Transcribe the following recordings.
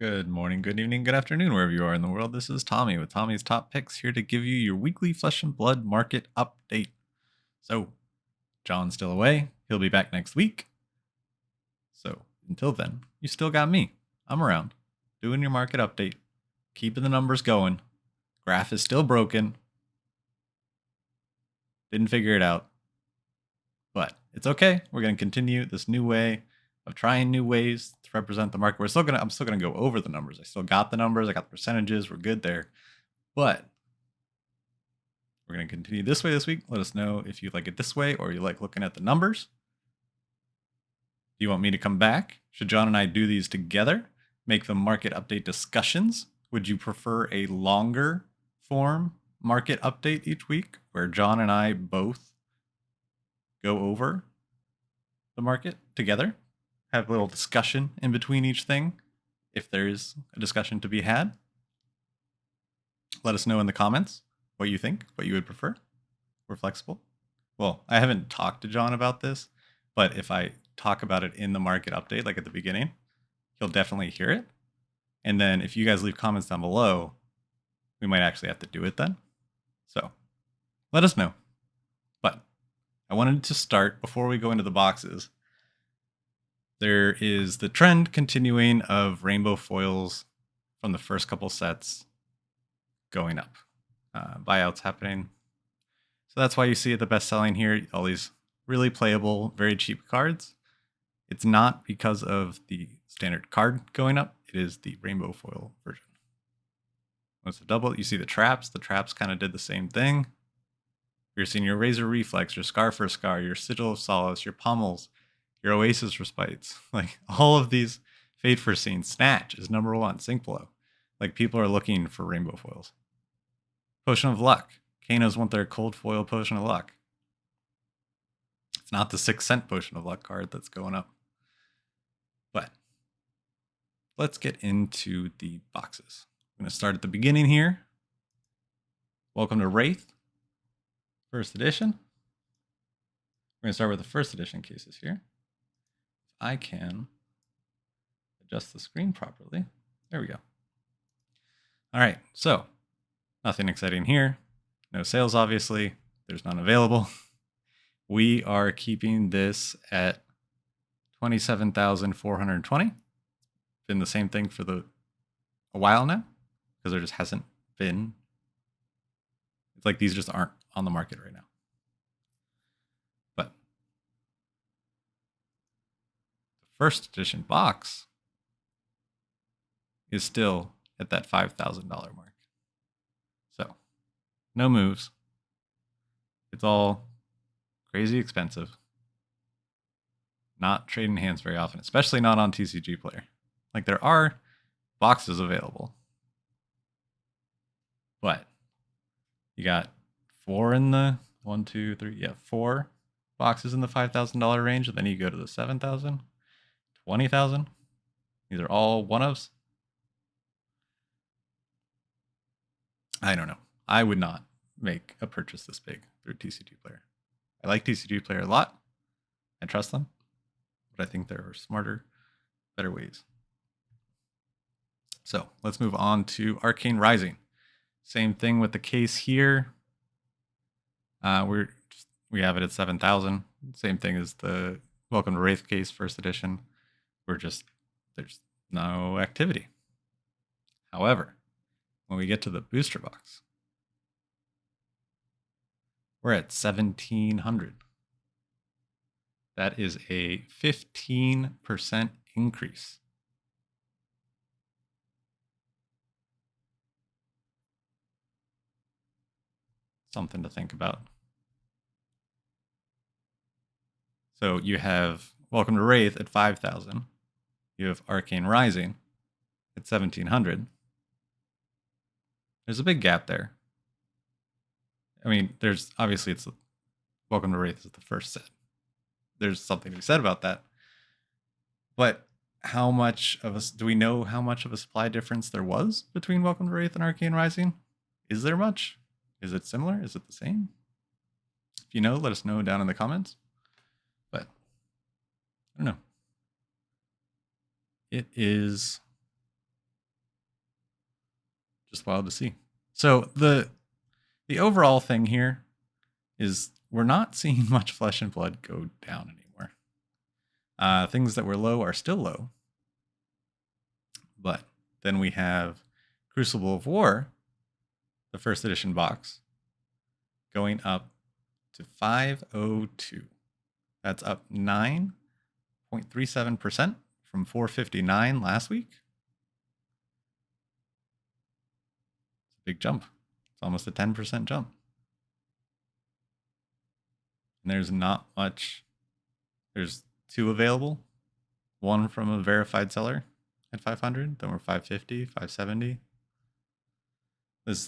Good morning, good evening, good afternoon, wherever you are in the world. This is Tommy with Tommy's Top Picks here to give you your weekly Flesh and Blood market update. So, John's still away. He'll be back next week. So, until then, you still got me. I'm around, doing your market update, keeping the numbers going. Graph is still broken. Didn't figure it out. But it's okay. We're going to continue this new way of trying new ways to represent the market. I'm still gonna go over the numbers. I still got the numbers. I got the percentages. We're good there. But we're gonna continue this way this week. Let us know if you like it this way or you like looking at the numbers. Do you want me to come back? Should John and I do these together? Make them market update discussions? Would you prefer a longer form market update each week where John and I both go over the market together? Have a little discussion in between each thing, if there is a discussion to be had. Let us know in the comments what you think, what you would prefer. We're flexible. Well, I haven't talked to John about this, but if I talk about it in the market update, like at the beginning, he'll definitely hear it. And then if you guys leave comments down below, we might actually have to do it then. So let us know. But I wanted to start, before we go into the boxes, there is the trend continuing of rainbow foils from the first couple sets going up. Buyouts happening. So that's why you see it the best selling here. All these really playable, very cheap cards. It's not because of the standard card going up. It is the rainbow foil version. Once the double, you see the traps. The traps kind of did the same thing. You're seeing your Razor Reflex, your Scar for Scar, your Sigil of Solace, your Pummels, your Oasis Respites, like all of these Fate Foreseen. Snatch is number one, Sink Below. Like people are looking for rainbow foils. Potion of Luck. Kanos want their cold foil Potion of Luck. It's not the 6-cent Potion of Luck card that's going up. But let's get into the boxes. I'm going to start at the beginning here. Welcome to Wraith, first edition. We're going to start with the first edition cases here. I can adjust the screen properly. There we go. All right, so nothing exciting here. No sales, obviously. There's none available. We are keeping this at 27,420. Been the same thing for a while now, because there just hasn't been. It's like these just aren't on the market right now. But the first edition box is still at that $5,000 mark. So no moves. It's all crazy expensive. Not trading hands very often, especially not on TCG Player. Like there are boxes available, but you got 4 in the 1, 2, 3, 4 boxes in the $5,000 range, and then you go to the 7,000, 20,000. These are all one-ofs. I don't know. I would not make a purchase this big through TCG Player. I like TCG Player a lot. I trust them, but I think there are smarter, better ways. So let's move on to Arcane Rising. Same thing with the case here. We have it at 7,000. Same thing as the Welcome to Wraith case, first edition. There's no activity. However, when we get to the booster box, we're at 1,700. That is a 15% increase. Something to think about. So you have Welcome to Wraith at 5,000. You have Arcane Rising at 1,700. There's a big gap there. I mean, it's Welcome to Wraith is the first set. There's something to be said about that. But do we know how much of a supply difference there was between Welcome to Wraith and Arcane Rising? Is there much? Is it similar? Is it the same? If you know, let us know down in the comments. But I don't know. It is Just wild to see. So the overall thing here is we're not seeing much flesh and blood go down anymore. Things that were low are still low. But then we have Crucible of War, the first edition box, going up to 502. That's up 9.37% from 459 last week. It's a big jump. It's almost a 10% jump. And there's not much. There's 2 available. One from a verified seller at 500. Then we're 550, 570.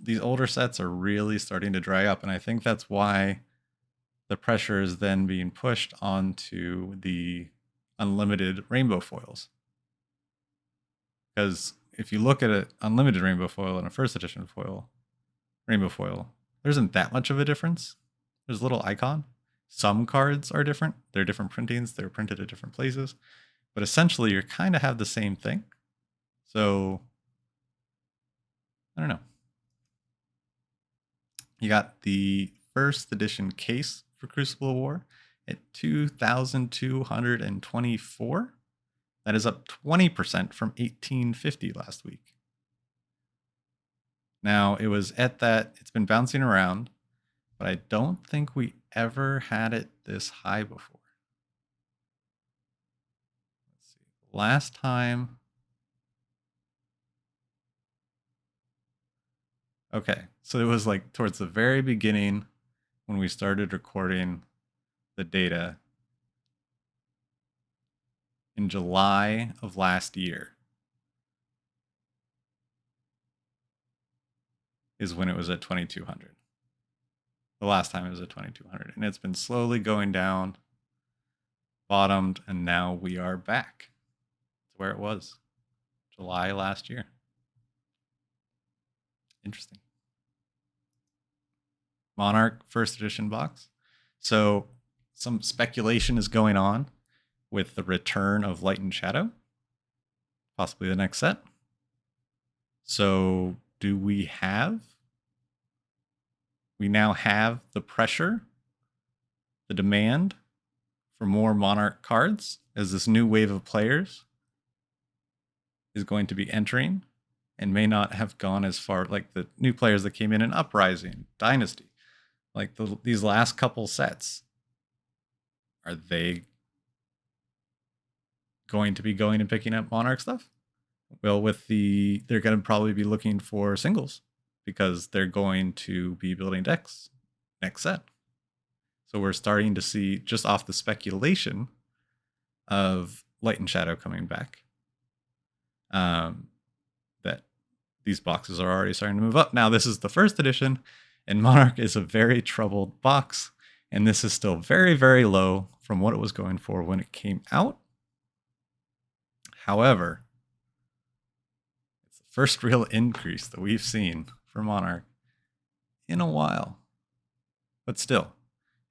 These older sets are really starting to dry up, and I think that's why the pressure is then being pushed onto the unlimited rainbow foils. Because if you look at an unlimited rainbow foil and a first edition rainbow foil, there isn't that much of a difference. There's a little icon. Some cards are different. They're different printings. They're printed at different places. But essentially, you kind of have the same thing. So, I don't know. You got the first edition case for Crucible of War at 2,224. That is up 20% from 1,850 last week. Now, it was at that, it's been bouncing around, but I don't think we ever had it this high before. Let's see. Last time. Okay, so it was like towards the very beginning when we started recording the data in July of last year is when it was at 2,200. The last time it was at 2,200, and it's been slowly going down, bottomed, and now we are back to where it was July last year. Interesting. Monarch first edition box. So some speculation is going on with the return of Light and Shadow, possibly the next set. So do we now have the pressure, the demand for more Monarch cards as this new wave of players is going to be entering and may not have gone as far, like the new players that came in Uprising, Dynasty, like these last couple sets. Are they going to be going and picking up Monarch stuff? Well, they're going to probably be looking for singles because they're going to be building decks next set. So we're starting to see, just off the speculation of Light and Shadow coming back, that these boxes are already starting to move up. Now, this is the first edition, and Monarch is a very troubled box, and this is still very, very low from what it was going for when it came out. However, it's the first real increase that we've seen for Monarch in a while. But still,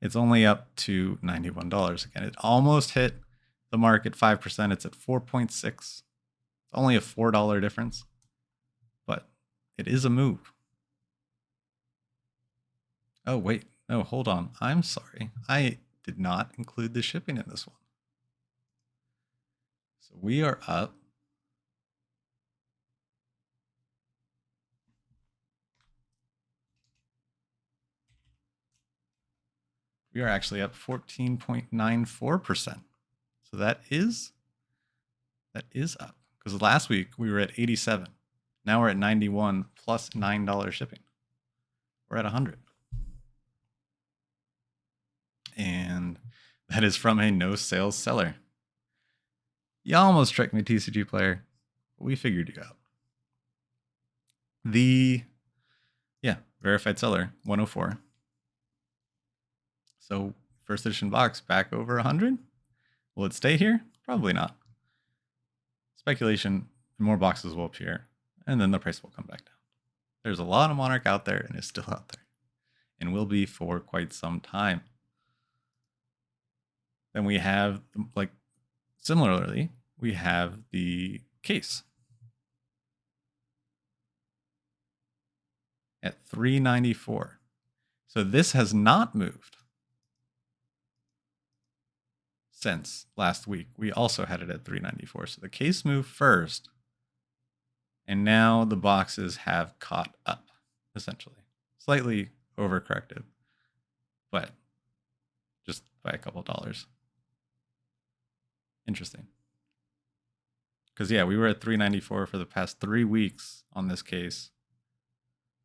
it's only up to $91 again. It almost hit the mark at 5%. It's at 4.6. It's only a $4 difference, but it is a move. Oh, wait. No, hold on. I'm sorry. I did not include the shipping in this one. So we are up. We are actually up 14.94%. So that is up. Because last week we were at 87. Now we're at 91 plus $9 shipping. We're at 100. And that is from a no sales seller. You almost tricked me, TCG player. But we figured you out. Verified seller, 104. So first edition box back over 100. Will it stay here? Probably not. Speculation, more boxes will appear, and then the price will come back down. There's a lot of Monarch out there, and it's still out there, and will be for quite some time. Then we have, similarly, we have the case. at $3.94. So this has not moved since last week. We also had it at $3.94. So the case moved first, and now the boxes have caught up, essentially. Slightly overcorrected, but just by a couple dollars. Interesting. Because, yeah, we were at $3.94 for the past 3 weeks on this case.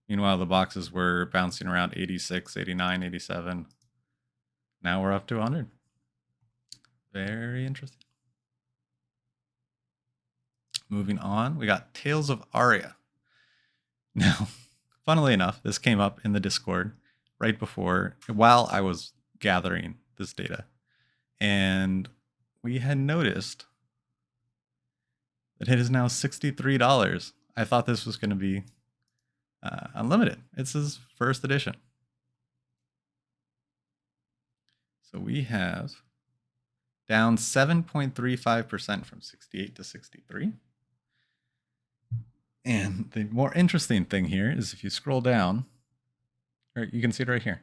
Meanwhile, the boxes were bouncing around 86, 89, 87. Now we're up to 100. Very interesting. Moving on, we got Tales of Aria. Now, funnily enough, this came up in the Discord right before, while I was gathering this data. And we had noticed that it is now $63. I thought this was going to be unlimited. It's his first edition. So we have down 7.35% from 68 to 63. And the more interesting thing here is if you scroll down, or you can see it right here.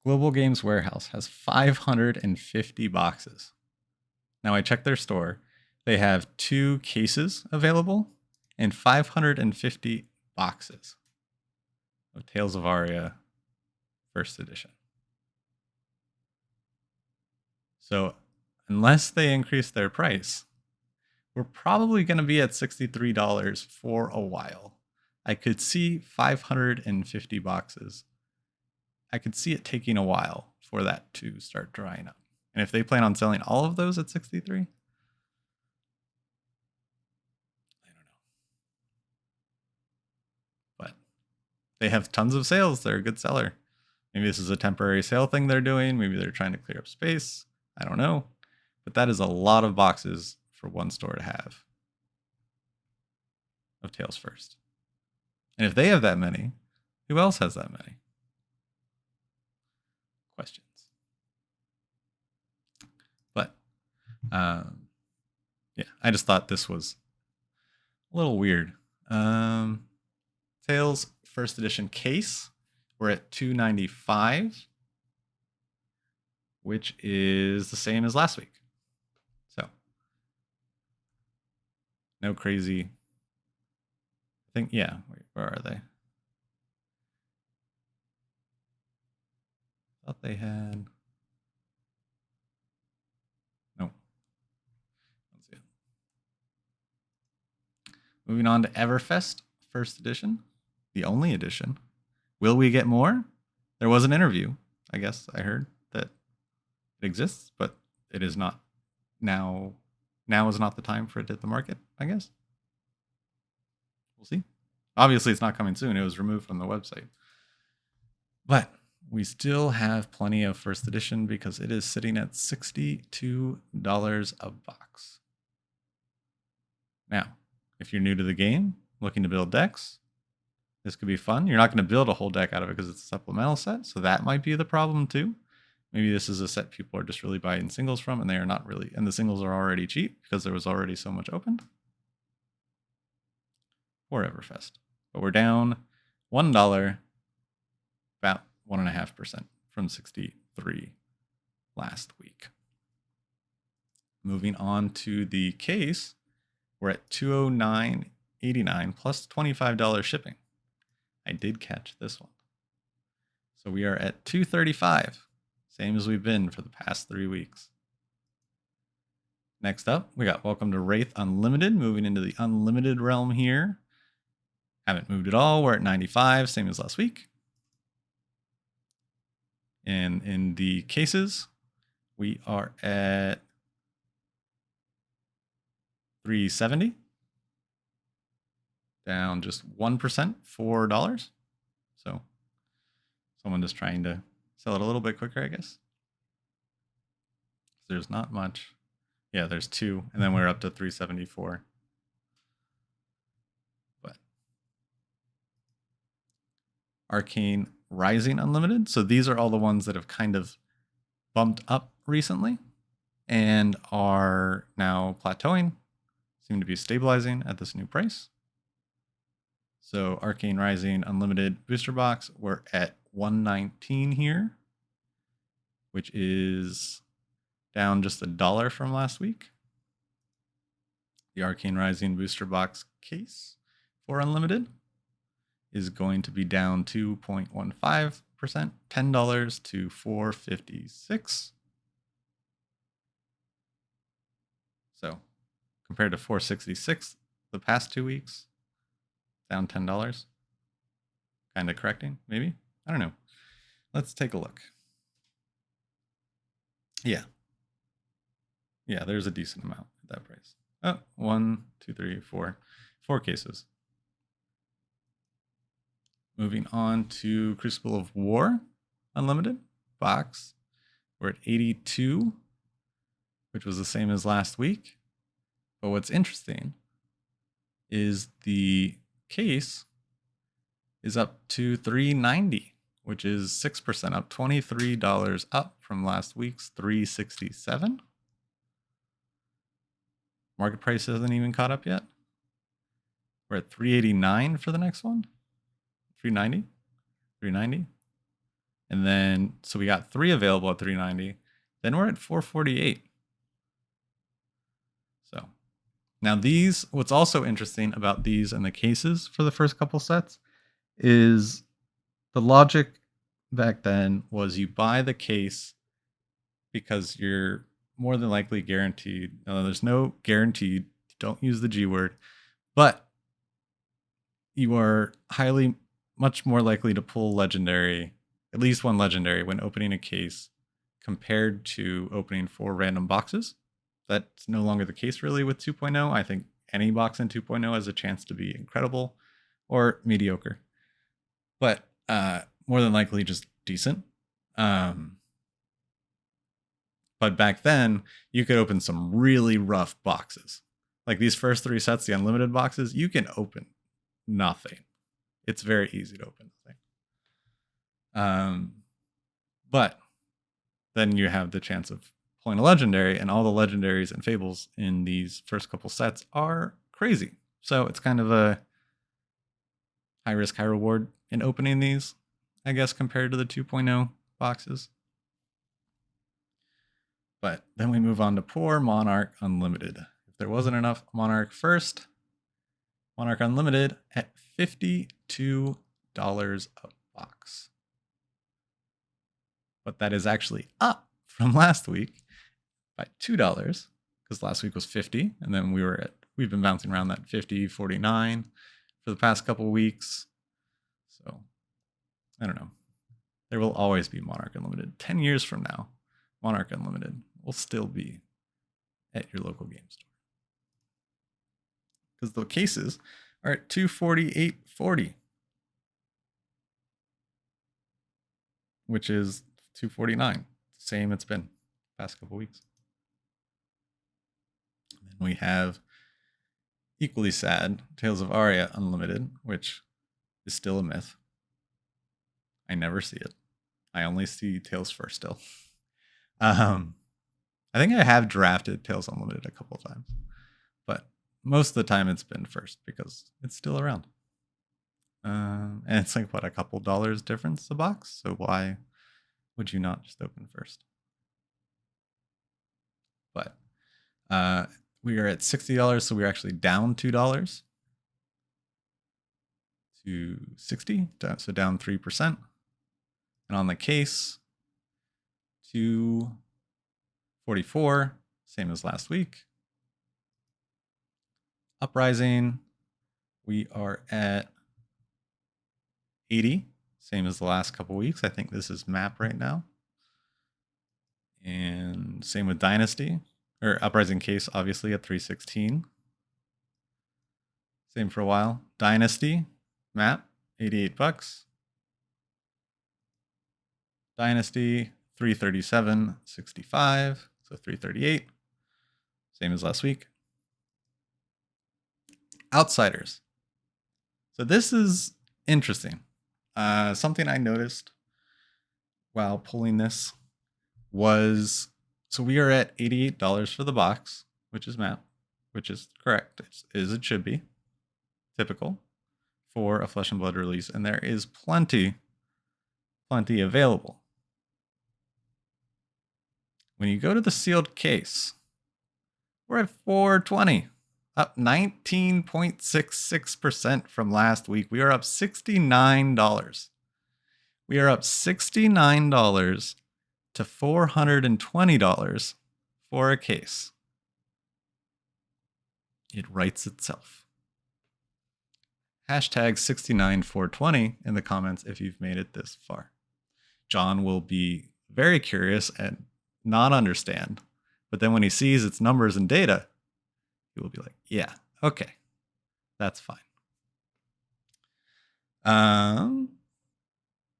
Global Games Warehouse has 550 boxes. Now I checked their store. They have 2 cases available and 550 boxes of Tales of Aria first edition. So unless they increase their price, we're probably going to be at $63 for a while. I could see 550 boxes. I could see it taking a while for that to start drying up. And if they plan on selling all of those at 63, I don't know. But they have tons of sales. They're a good seller. Maybe this is a temporary sale thing they're doing. Maybe they're trying to clear up space. I don't know. But that is a lot of boxes for one store to have of Tales First. And if they have that many, who else has that many? Questions. But yeah, I just thought this was a little weird. Tales first edition case, we're at $2.95, which is the same as last week. So no crazy. I think, yeah, wait, where are they? I thought they had. No. Let's see it. Moving on to Everfest, first edition, the only edition. Will we get more? There was an interview, I guess I heard, that it exists, but it is not now. Now is not the time for it to hit the market, I guess. We'll see. Obviously, it's not coming soon. It was removed from the website. But we still have plenty of first edition because it is sitting at $62 a box. Now, if you're new to the game, looking to build decks, this could be fun. You're not going to build a whole deck out of it because it's a supplemental set, so that might be the problem too. Maybe this is a set people are just really buying singles from, and they are not really, and the singles are already cheap because there was already so much opened. Or Everfest. But we're down $1, about 1.5% from 63 last week. Moving on to the case, we're at $209.89 plus $25 shipping. I did catch this one. So we are at $235, same as we've been for the past 3 weeks. Next up, we got Welcome to Wraith Unlimited, moving into the unlimited realm here. Haven't moved at all. We're at 95, same as last week. And in the cases, we are at 370, down just 1%, $4. So someone just trying to sell it a little bit quicker, I guess. There's not much. Yeah, there's 2, and then we're up to 374. But Arcane Rising Unlimited. So these are all the ones that have kind of bumped up recently and are now plateauing, seem to be stabilizing at this new price. So Arcane Rising Unlimited Booster Box, we're at 119 here, which is down just $1 from last week. The Arcane Rising Booster Box case for Unlimited is going to be down 2.15%, $10 to $4.56. So compared to $4.66 the past 2 weeks, down $10. Kind of correcting, maybe? I don't know. Let's take a look. Yeah. Yeah, there's a decent amount at that price. Oh, 1, 2, 3, 4. 4 cases. Moving on to Crucible of War Unlimited box. We're at 82, which was the same as last week. But what's interesting is the case is up to $390, which is 6% up, $23 up from last week's $367. Market price hasn't even caught up yet. We're at $389 for the next one. $390. And then, so we got 3 available at $390. Then we're at $448. So now these, what's also interesting about these and the cases for the first couple sets is the logic back then was you buy the case because you're more than likely guaranteed. No, there's no guaranteed. Don't use the G word, but you are much more likely to pull legendary, at least one legendary, when opening a case compared to opening 4 random boxes. That's no longer the case really with 2.0. I think any box in 2.0 has a chance to be incredible or mediocre, but more than likely just decent. But back then, you could open some really rough boxes. Like these first 3 sets, the unlimited boxes, you can open nothing. It's very easy to open nothing. But then you have the chance of pulling a legendary, and all the legendaries and fables in these first couple sets are crazy. So it's kind of a high risk, high reward in opening these, I guess, compared to the 2.0 boxes. But then we move on to poor Monarch Unlimited. If there wasn't enough Monarch first, Monarch Unlimited at $52 a box. But that is actually up from last week by $2, because last week was 50, and then we've been bouncing around that 50, 49 for the past couple of weeks. So I don't know. There will always be Monarch Unlimited. 10 years from now, Monarch Unlimited will still be at your local game store, because the cases are at $248.40, which is $249. Same it's been the past couple weeks. And then we have equally sad Tales of Aria Unlimited, which is still a myth. I never see it. I only see Tales first still. I think I have drafted Tales Unlimited a couple of times, but most of the time it's been first because it's still around. And it's like, what, a couple dollars difference a box? So why would you not just open first? But we are at $60, so we're actually down $2 to 60, so down 3%. And on the case, 244, same as last week. Uprising, we are at 80, same as the last couple weeks. I think this is map right now. And same with Dynasty, or Uprising case, obviously at 316. Same for a while. Dynasty, map, $88. Dynasty, 337.65, so 338. Same as last week. Outsiders. So this is interesting. Something I noticed while pulling this was, so we are at $88 for the box, which is map, which is correct, as it should be. Typical. for a Flesh and Blood release, and there is plenty available. When you go to the sealed case, we're at 420, up 19.66% from last week. We are up $69. We are up $69 to $420 for a case. It writes itself. Hashtag 69420 in the comments if you've made it this far. John will be very curious and not understand, but then when he sees its numbers and data, he will be like, yeah, okay, that's fine.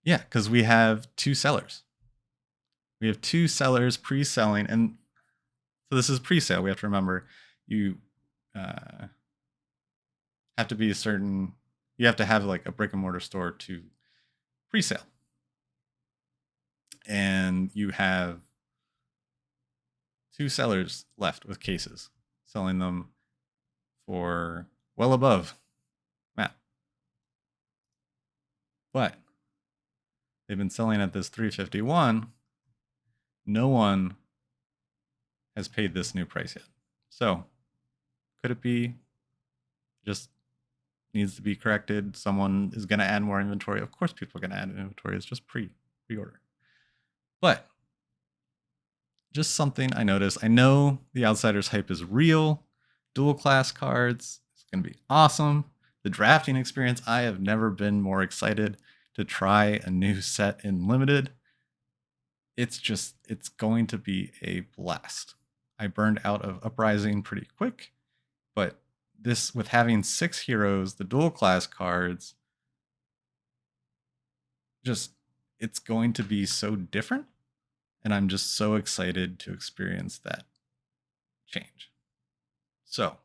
Yeah, because we have two sellers. We have two sellers pre-selling, and so this is pre-sale. We have to remember you have to be you have to have like a brick and mortar store to pre-sale. And you have two sellers left with cases, selling them for well above Matt. But they've been selling at this 351. No one has paid this new price yet. So could it be just needs to be corrected? Someone is going to add more inventory. Of course people are going to add inventory. It's just pre-order. But just something I noticed. I know the Outsiders hype is real. Dual class cards. It's going to be awesome. The drafting experience. I have never been more excited to try a new set in Limited. It's going to be a blast. I burned out of Uprising pretty quick, but this, with having 6 heroes, the dual class cards, it's going to be so different. And I'm just so excited to experience that change. So,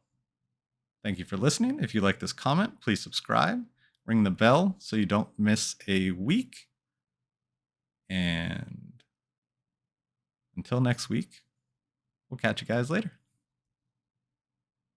thank you for listening. If you like this comment, please subscribe, ring the bell so you don't miss a week. And until next week, we'll catch you guys later.